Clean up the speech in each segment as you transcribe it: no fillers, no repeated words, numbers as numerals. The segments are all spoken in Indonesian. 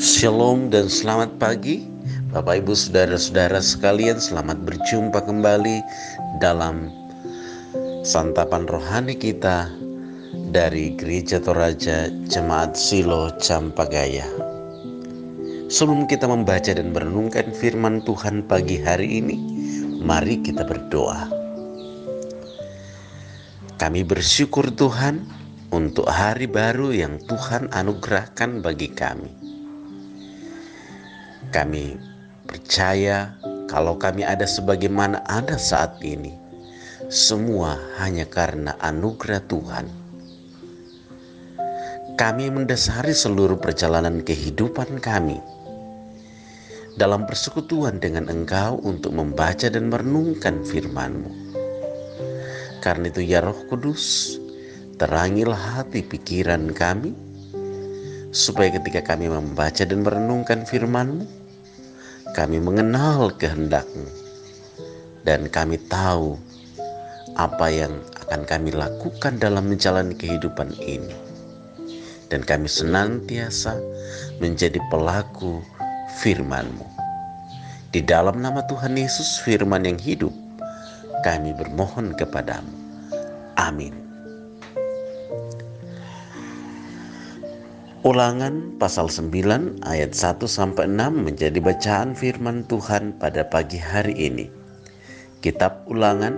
Shalom dan selamat pagi Bapak Ibu Saudara-saudara sekalian. Selamat berjumpa kembali dalam santapan rohani kita dari Gereja Toraja Jemaat Silo Campagaya. Sebelum kita membaca dan merenungkan firman Tuhan pagi hari ini, mari kita berdoa. Kami bersyukur Tuhan untuk hari baru yang Tuhan anugerahkan bagi kami. Kami percaya kalau kami ada sebagaimana ada saat ini, semua hanya karena anugerah Tuhan. Kami mendasari seluruh perjalanan kehidupan kami dalam persekutuan dengan Engkau untuk membaca dan merenungkan firman-Mu. Karena itu ya Roh Kudus, terangilah hati pikiran kami, supaya ketika kami membaca dan merenungkan firman-Mu, kami mengenal kehendak-Mu dan kami tahu apa yang akan kami lakukan dalam menjalani kehidupan ini. Dan kami senantiasa menjadi pelaku firman-Mu. Di dalam nama Tuhan Yesus, firman yang hidup, kami bermohon kepadamu. Amin. Ulangan pasal 9 ayat 1-6 menjadi bacaan firman Tuhan pada pagi hari ini. Kitab Ulangan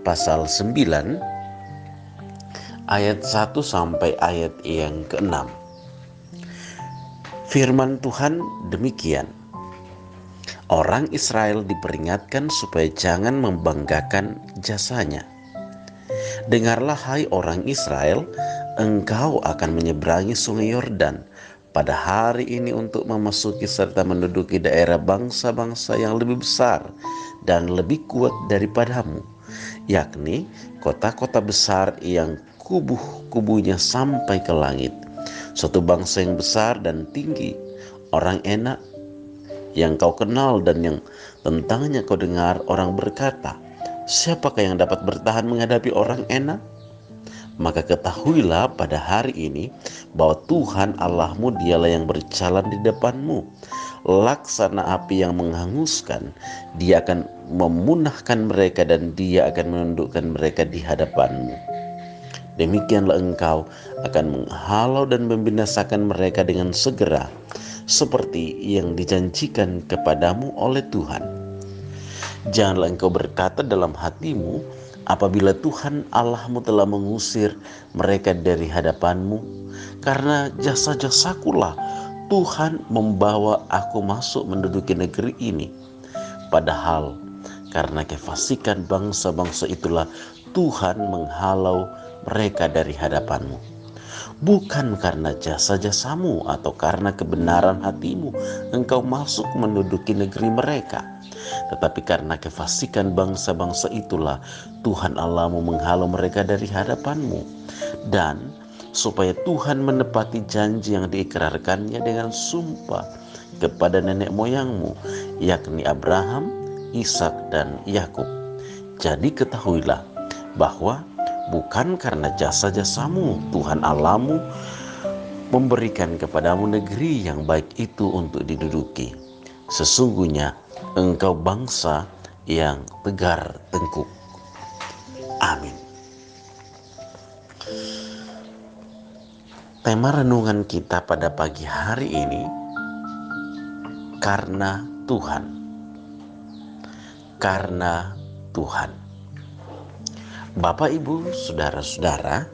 pasal 9 ayat 1 sampai ayat yang ke-6. Firman Tuhan demikian. Orang Israel diperingatkan supaya jangan membanggakan jasanya. Dengarlah hai orang Israel, engkau akan menyeberangi sungai Yordan pada hari ini untuk memasuki serta menduduki daerah bangsa-bangsa yang lebih besar dan lebih kuat daripadamu, yakni kota-kota besar yang kubuh-kubuhnya sampai ke langit. Suatu bangsa yang besar dan tinggi, orang enak yang kau kenal dan yang tentangnya kau dengar orang berkata, siapakah yang dapat bertahan menghadapi orang enak? Maka ketahuilah pada hari ini bahwa Tuhan Allahmu dialah yang berjalan di depanmu. Laksana api yang menghanguskan, dia akan memunahkan mereka dan dia akan menundukkan mereka di hadapanmu. Demikianlah engkau akan menghalau dan membinasakan mereka dengan segera, seperti yang dijanjikan kepadamu oleh Tuhan. Janganlah engkau berkata dalam hatimu, apabila Tuhan Allahmu telah mengusir mereka dari hadapanmu, karena jasa-jasakulah Tuhan membawa aku masuk menduduki negeri ini. Padahal karena kefasikan bangsa-bangsa itulah Tuhan menghalau mereka dari hadapanmu. Bukan karena jasa-jasamu atau karena kebenaran hatimu engkau masuk menduduki negeri mereka, tetapi karena kefasikan bangsa-bangsa itulah Tuhan Allahmu menghalau mereka dari hadapanmu. Dan supaya Tuhan menepati janji yang diikrarkannya dengan sumpah kepada nenek moyangmu, yakni Abraham, Ishak dan Yakub. Jadi ketahuilah bahwa bukan karena jasa-jasamu Tuhan Allahmu memberikan kepadamu negeri yang baik itu untuk diduduki. Sesungguhnya engkau bangsa yang tegar tengkuk. Amin. Tema renungan kita pada pagi hari ini, karena Tuhan. Karena Tuhan. Bapak, Ibu, Saudara-saudara,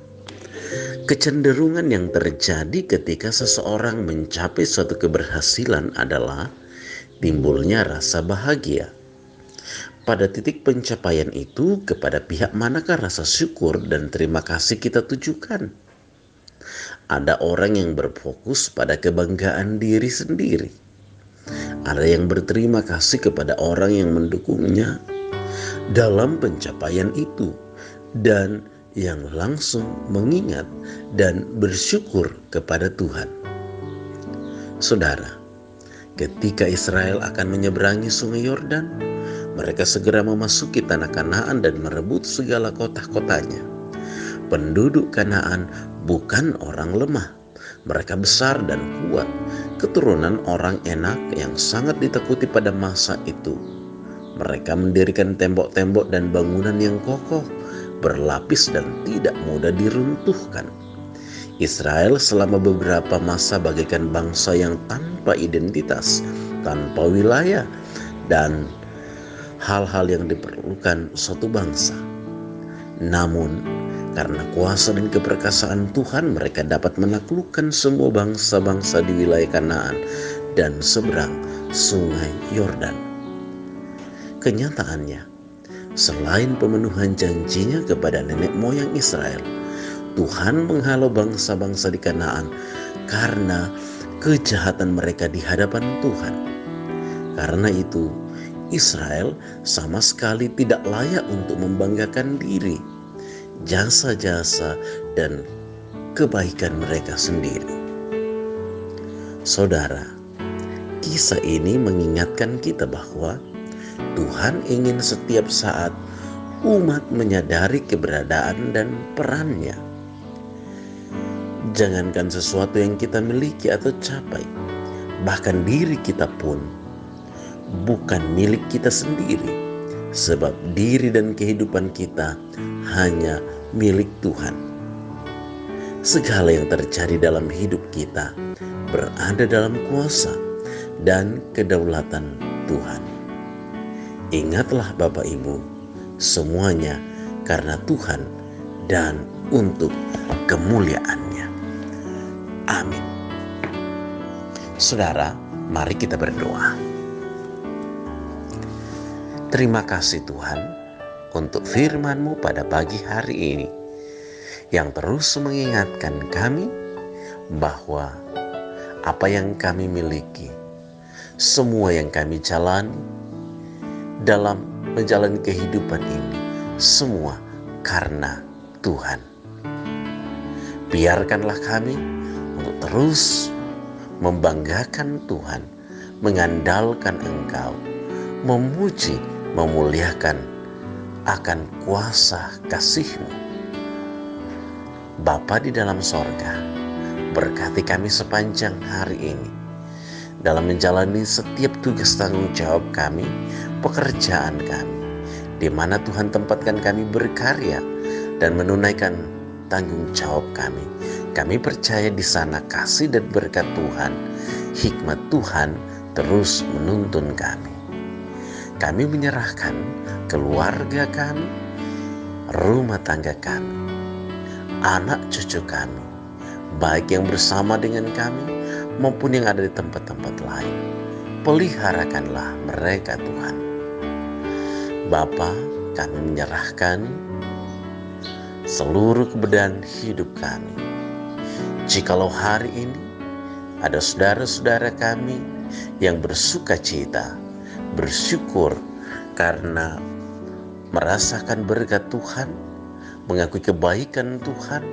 kecenderungan yang terjadi ketika seseorang mencapai suatu keberhasilan adalah timbulnya rasa bahagia. Pada titik pencapaian itu, kepada pihak manakah rasa syukur dan terima kasih kita tujukan? Ada orang yang berfokus pada kebanggaan diri sendiri. Ada yang berterima kasih kepada orang yang mendukungnya dalam pencapaian itu, dan yang langsung mengingat dan bersyukur kepada Tuhan. Saudara, ketika Israel akan menyeberangi sungai Yordan, mereka segera memasuki tanah Kanaan dan merebut segala kota-kotanya. Penduduk Kanaan bukan orang lemah, Mereka besar dan kuat keturunan orang Enak yang sangat ditakuti pada masa itu. Mereka mendirikan tembok-tembok dan bangunan yang kokoh, berlapis dan tidak mudah diruntuhkan. Israel selama beberapa masa bagaikan bangsa yang tanpa identitas, tanpa wilayah, dan hal-hal yang diperlukan suatu bangsa. Namun, karena kuasa dan keperkasaan Tuhan, mereka dapat menaklukkan semua bangsa-bangsa di wilayah Kanaan dan seberang sungai Yordan. Kenyataannya, selain pemenuhan janjinya kepada nenek moyang Israel, Tuhan menghalau bangsa-bangsa di Kanaan karena kejahatan mereka di hadapan Tuhan. Karena itu, Israel sama sekali tidak layak untuk membanggakan diri, jasa-jasa dan kebaikan mereka sendiri. Saudara, kisah ini mengingatkan kita bahwa Tuhan ingin setiap saat umat menyadari keberadaan dan perannya. Jangankan sesuatu yang kita miliki atau capai, bahkan diri kita pun bukan milik kita sendiri, sebab diri dan kehidupan kita hanya milik Tuhan. Segala yang terjadi dalam hidup kita berada dalam kuasa dan kedaulatan Tuhan. Ingatlah Bapak Ibu, semuanya karena Tuhan dan untuk kemuliaan-Nya. Amin. Saudara, mari kita berdoa. Terima kasih Tuhan untuk firman-Mu pada pagi hari ini yang terus mengingatkan kami bahwa apa yang kami miliki, semua yang kami jalani dalam menjalani kehidupan ini, semua karena Tuhan. Biarkanlah kami untuk terus membanggakan Tuhan, mengandalkan Engkau, memuji, memuliakan akan kuasa kasih-Mu. Bapa di dalam sorga, berkati kami sepanjang hari ini dalam menjalani setiap tugas tanggung jawab kami, pekerjaan kami, di mana Tuhan tempatkan kami berkarya dan menunaikan tanggung jawab kami. Kami percaya di sana kasih dan berkat Tuhan, hikmat Tuhan terus menuntun kami. Kami menyerahkan keluarga kami, rumah tangga kami, anak cucu kami, baik yang bersama dengan kami maupun yang ada di tempat-tempat lain. Peliharakanlah mereka Tuhan. Bapa, kami menyerahkan seluruh keberadaan hidup kami. Jikalau hari ini ada saudara-saudara kami yang bersuka cita, bersyukur karena merasakan berkat Tuhan, mengakui kebaikan Tuhan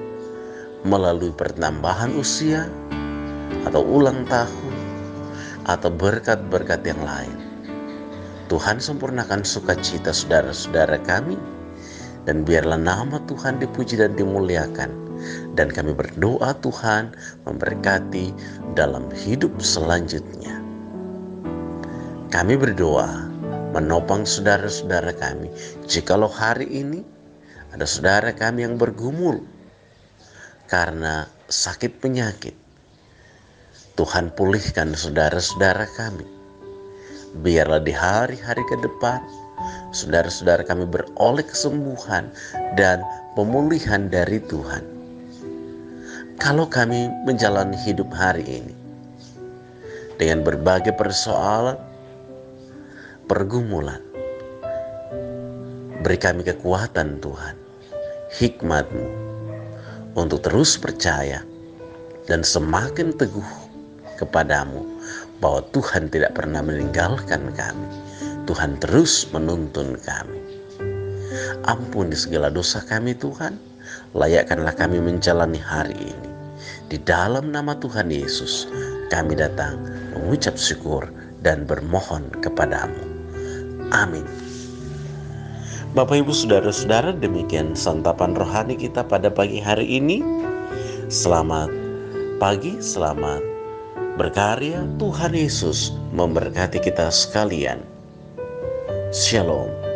melalui pertambahan usia atau ulang tahun atau berkat-berkat yang lain. Tuhan sempurnakan sukacita saudara-saudara kami, dan biarlah nama Tuhan dipuji dan dimuliakan. Dan kami berdoa Tuhan memberkati dalam hidup selanjutnya. Kami berdoa menopang saudara-saudara kami. Jikalau hari ini ada saudara kami yang bergumul karena sakit penyakit, Tuhan pulihkan saudara-saudara kami. Biarlah di hari-hari ke depan saudara-saudara kami beroleh kesembuhan dan pemulihan dari Tuhan. Kalau kami menjalani hidup hari ini dengan berbagai persoalan, pergumulan, beri kami kekuatan Tuhan, hikmat-Mu untuk terus percaya dan semakin teguh kepadamu bahwa Tuhan tidak pernah meninggalkan kami. Tuhan terus menuntun kami. Ampuni segala dosa kami Tuhan, layakkanlah kami menjalani hari ini. Di dalam nama Tuhan Yesus kami datang mengucap syukur dan bermohon kepadamu. Amin. Bapak Ibu Saudara-saudara, demikian santapan rohani kita pada pagi hari ini. Selamat pagi, selamat berkarya. Tuhan Yesus memberkati kita sekalian. Shalom.